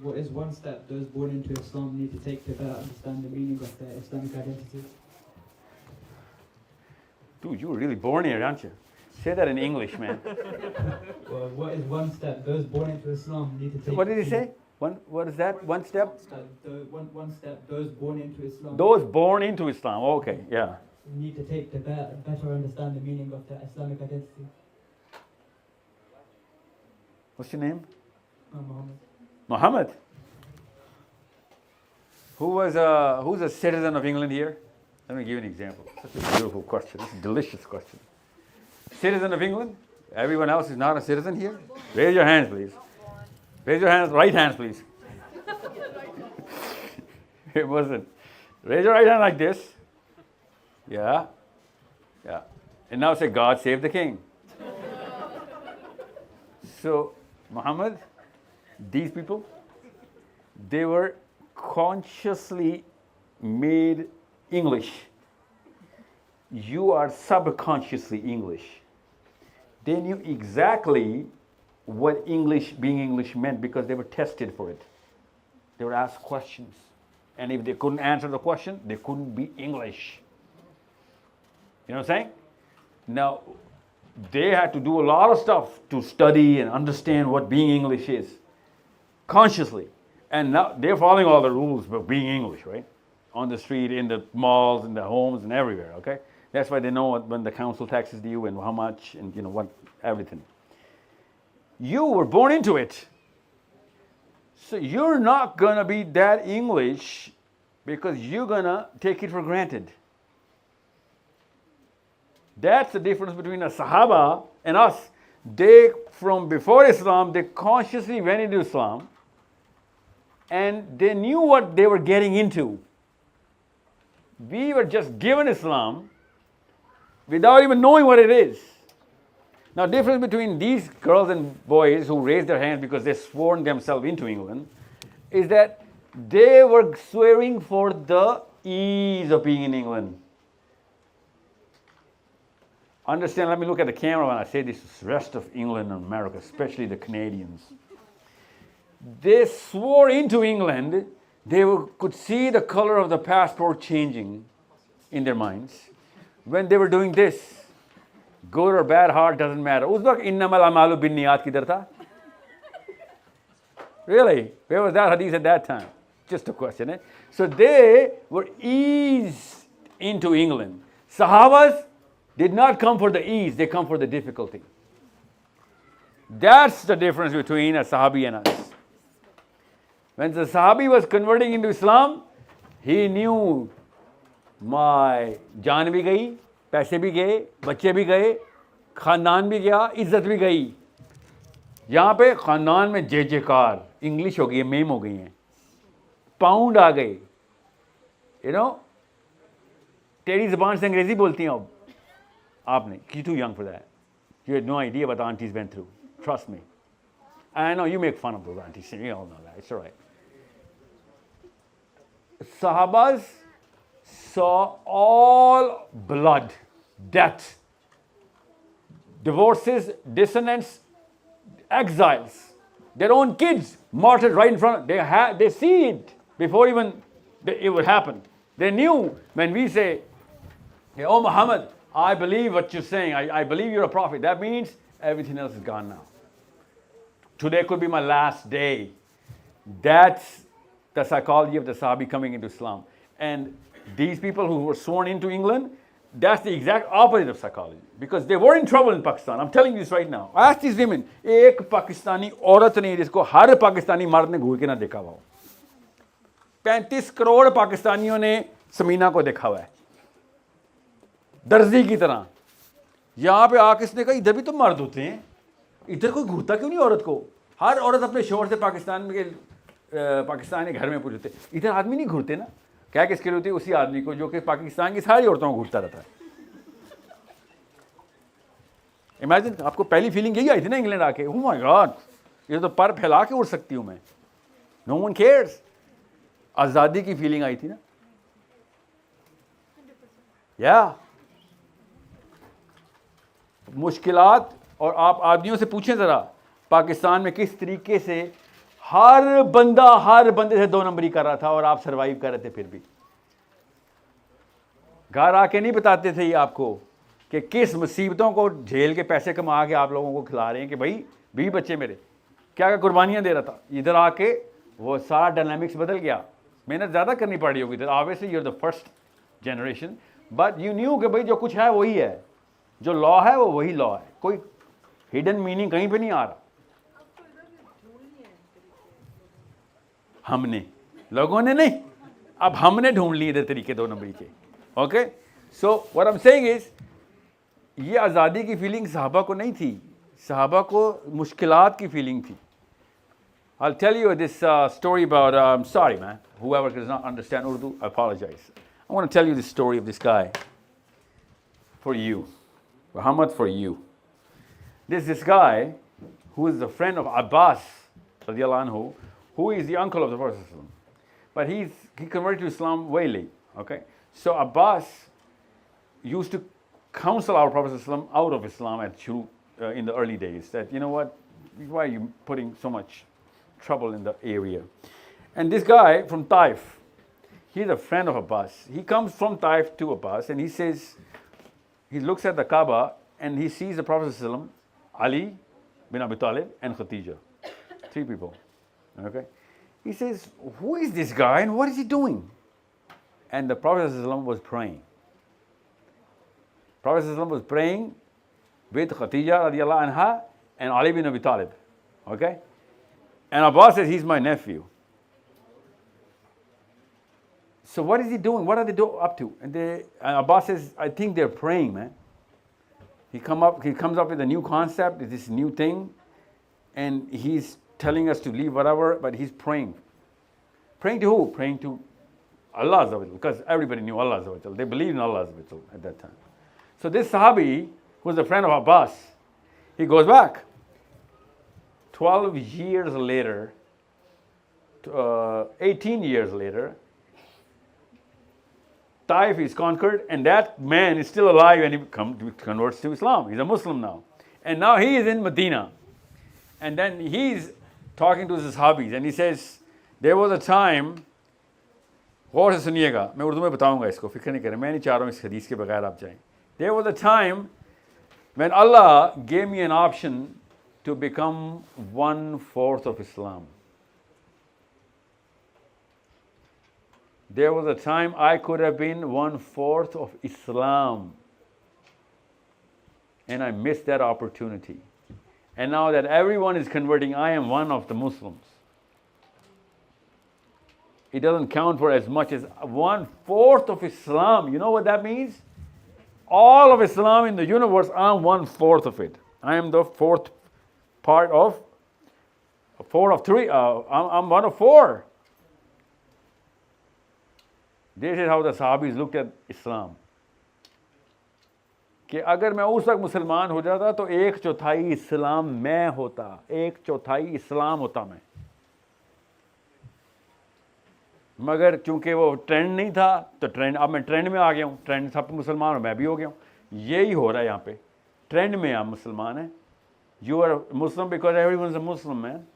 What is one step those born into Islam need to take to better understand the meaning of their Islamic identity? Dude, you were really born here, aren't you? Say that in English, man. Well, what is one step those born into Islam need to take? What did he say? What is that? One step? One step those born into Islam. Those born into Islam. Okay, yeah. Need to take to better understand the meaning of their Islamic identity. What's your name? Muhammad. Muhammad. Who's a citizen of England here? Let me give you an example. Such a beautiful question. This is a delicious question. Citizen of England? Everyone else is not a citizen here? Raise your hands, please. Raise your hands, right hands, please. It wasn't. Raise your right hand like this. Yeah. Yeah. And now say, God save the king. So, Muhammad, these people, they were consciously made English. You are subconsciously English. They knew exactly what being English meant because they were tested for it. They were asked questions. And if they couldn't answer the question, they couldn't be English. You know what I'm saying? Now, they had to do a lot of stuff to study and understand what being English is, consciously. And now they're following all the rules of being English, right? On the street, in the malls, in the homes, and everywhere, okay? That's why they know when the council taxes due and how much and what, everything. You were born into it. So you're not going to be that English because you're going to take it for granted. That's the difference between a Sahaba and us. They, from before Islam, they consciously went into Islam and they knew what they were getting into. We were just given Islam without even knowing what it is. Now, difference between these girls and boys who raised their hands because they sworn themselves into England is that they were swearing for the ease of being in England. Understand, let me look at the camera when I say this, the rest of England and America, especially the Canadians. They swore into England, could see the color of the passport changing in their minds. When they were doing this, good or bad heart doesn't matter. Us waqt innamal amalu binniyat kidhar tha? Really? Where was that hadith at that time? Just a question, eh? So they were eased into England. Sahabas did not come for the ease, they come for the difficulty. That's the difference between a Sahabi and us. When the Sahabi was converting into Islam, he knew my jaan bhi gayi, पैसे भी गए, बच्चे भी गए, खानदान भी गया, इज्जत भी गई. यहाँ पे खानदान में जय जयकार, इंग्लिश हो गई है, मेम हो गई हैं, पाउंड आ गए, तेरी ज़बान से अंग्रेज़ी बोलती हैं अब आपने. You're too young for that. You had no idea what the aunties went through. Trust me. I know you make fun of those aunties. You all know that. It's all right. Sahabas saw all blood, death, divorces, dissonance, exiles, their own kids martyred right in front. They see it before even it would happen. They knew when we say, "Oh Muhammad, I believe what you're saying. I believe you're a prophet." That means everything else is gone now. Today could be my last day. That's the psychology of the Sahabi coming into Islam. And these people who were sworn into England, that's the exact opposite of psychology. Because they were in trouble in Pakistan. I'm telling you this right now. Ask these women. एक पाकिस्तानी औरत ने जिसको हर पाकिस्तानी मर्द ने घूर के ना देखा हुआ हो. 35 करोड़ पाकिस्तानियों ने समीना को देखा हुआ है. दर्जी की तरह. यहाँ पे आके इसने कहा इधर भी तो मर्द होते हैं. इधर कोई घूरता क्यों नहीं औरत को? हर औरत अपने शोहर से पाकिस्तान के घर में पूछते, इधर आदमी नहीं घूरते ना? क्या किसके लिए होती है? उसी आदमी को जो कि पाकिस्तान की सारी औरतों को घूरता रहता है. इमेजिन, आपको पहली फीलिंग यही आई थी ना इंग्लैंड आके, ओह माय गॉड, ये तो पर फैला के उड़ सकती हूँ मैं. No one cares. आज़ादी की फीलिंग आई थी ना. या मुश्किलात. और आप आदमियों से पूछें ज़रा पाकिस्तान में किस तरीके से हर बंदे से 2 नंबरी कर रहा था और आप सरवाइव कर रहे थे। फिर भी घर आके नहीं बताते थे ये आपको कि किस मुसीबतों को झेल के पैसे कमा के आप लोगों को खिला रहे हैं कि भाई 20 बच्चे मेरे क्या क्या कुर्बानियां दे रहा था। इधर आके वो सारा डायनामिक्स बदल गया, मेहनत ज़्यादा करनी पड़ी होगी इधर। Obviously you are the first generation, but you knew कि भाई जो कुछ है वही है, जो लॉ है वो वही लॉ है, कोई हिडन मीनिंग कहीं पे नहीं आ रहा। हमने, लोगों ने नहीं, अब हमने ढूंढ लिए इधर तरीके 2 नंबरी के। Okay, so what I am saying is, ये आज़ादी की फीलिंग सहाबा को नहीं थी, सहाबा को मुश्किलात की फीलिंग थी। I'll tell you this story about, I'm sorry man, whoever does not understand Urdu, I apologize. I want to tell you the story of this guy for you, Muhammad, for you. This guy who is the friend of Abbas radiallahu anhu, who is the uncle of the Prophet ﷺ. But he converted to Islam way late. Okay, so Abbas used to counsel our Prophet ﷺ out of Islam in the early days, that you know what, why are you putting so much trouble in the area? And this guy from Taif, he's a friend of Abbas. He comes from Taif to Abbas and he says, he looks at the Kaaba and he sees the Prophet ﷺ, Ali bin Abi Talib and Khadija, 3 people. Okay, he says, who is this guy and what is he doing? And the Prophet ﷺ was praying. Prophet ﷺ was praying with Khadija radiallahu anha and Ali bin Abi Talib. Okay, and Abbas says, he's my nephew. So what is he doing? What are they up to? And Abbas says, I think they're praying, man. He comes up with a new concept, this new thing, and he's telling us to leave whatever, but he's praying. Praying to who? Praying to Allah Azza wa Jal, because everybody knew Allah Azza wa Jal. They believed in Allah Azza wa Jal at that time. So this Sahabi, who was a friend of Abbas, he goes back. 12 years later, 18 years later, Taif is conquered, and that man is still alive, and he converts to Islam. He's a Muslim now. And now he is in Medina. And then he's talking to his sahabis, and he says, there was a time, गौर से सुनिएगा, मैं उर्दू में बताऊंगा इसको, फिक्र नहीं करें, मैं नहीं चाह रहा हूँ इस हदीस के बगैर आप जाएं. There was a time when Allah gave me an option to become 1/4 of Islam. There was a time I could have been 1/4 of Islam, and I missed that opportunity. And now that everyone is converting, I am one of the Muslims. It doesn't count for as much as 1/4 of Islam. You know what that means? All of Islam in the universe, I'm 1/4 of it. I am the 4th part of 4 of 3. I'm 1 of 4. This is how the Sahabis looked at Islam. कि अगर मैं उस वक्त मुसलमान हो जाता तो 1/4 इस्लाम मैं होता, 1/4 इस्लाम होता मैं. मगर चूंकि वो ट्रेंड नहीं था तो ट्रेंड, अब मैं ट्रेंड में आ गया हूँ, ट्रेंड सब मुसलमान हो, मैं भी हो गया हूँ. यही हो रहा है यहाँ पे, ट्रेंड में आप मुसलमान हैं. You are Muslim because everyone is a Muslim, man.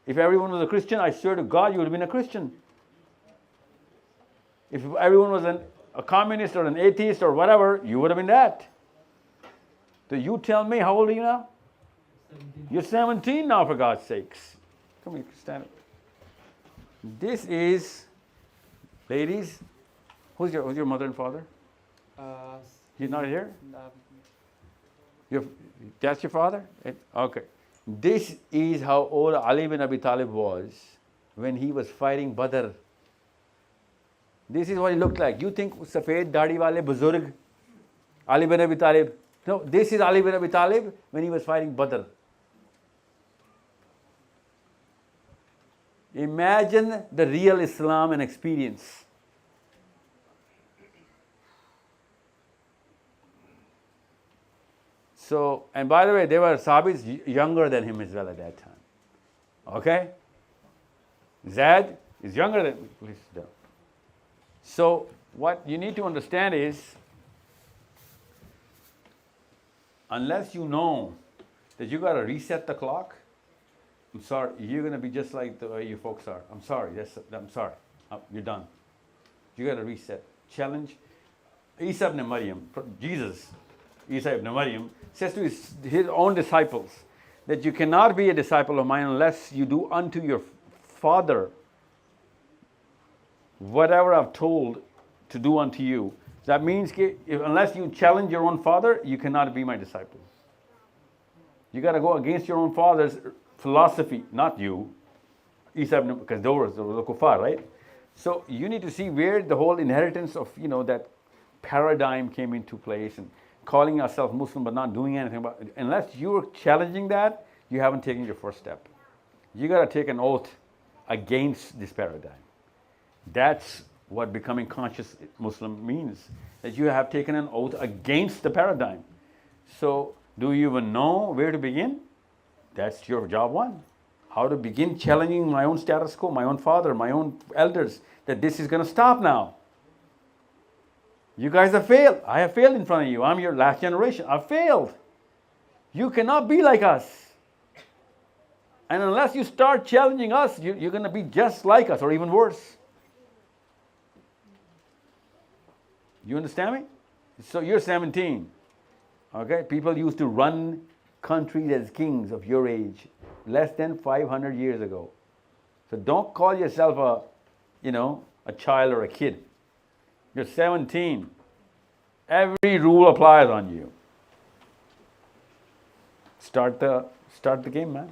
If everyone was a Christian, I swear to God, you would have been a Christian. If everyone was a communist or an atheist or whatever, you would have been that. So you tell me, how old are you now? 17. You're 17 now, for God's sakes. Come here, stand up. This is, ladies, who's your mother and father? He's not here? That's your father? Okay. This is how old Ali bin Abi Talib was when he was fighting Badr. This is what he looked like. You think Safed Dadi wale Buzurg, Ali bin Abi Talib? No, this is Ali bin Abi Talib when he was fighting Badr. Imagine the real Islam and experience. So, and by the way, there were Sahabis younger than him as well at that time. Okay? Zaid is younger than, please sit down. So, what you need to understand is, unless you know that you got to reset the clock, I'm sorry, you're going to be just like the way you folks are. I'm sorry, I'm sorry. You're done. You got to reset. Challenge. Isa ibn Maryam, Jesus, Isa ibn Maryam, says to his own disciples that you cannot be a disciple of mine unless you do unto your father whatever I've told to do unto you. That means unless you challenge your own father, you cannot be my disciple. You got to go against your own father's philosophy, not you. Isa ibn, because those were the kuffar, right? So you need to see where the whole inheritance of, that paradigm came into place, and calling yourself Muslim but not doing anything about it. Unless you're challenging that, you haven't taken your first step. You got to take an oath against this paradigm. That's what becoming conscious Muslim means, that you have taken an oath against the paradigm. So do you even know where to begin? That's your job one. How to begin challenging my own status quo, my own father, my own elders, that this is going to stop now. You guys have failed. I have failed in front of you. I'm your last generation. I've failed. You cannot be like us. And unless you start challenging us, you're going to be just like us or even worse. You understand me? So you're 17. Okay? People used to run countries as kings of your age less than 500 years ago. So don't call yourself a child or a kid. You're 17. Every rule applies on you. Start the game, man.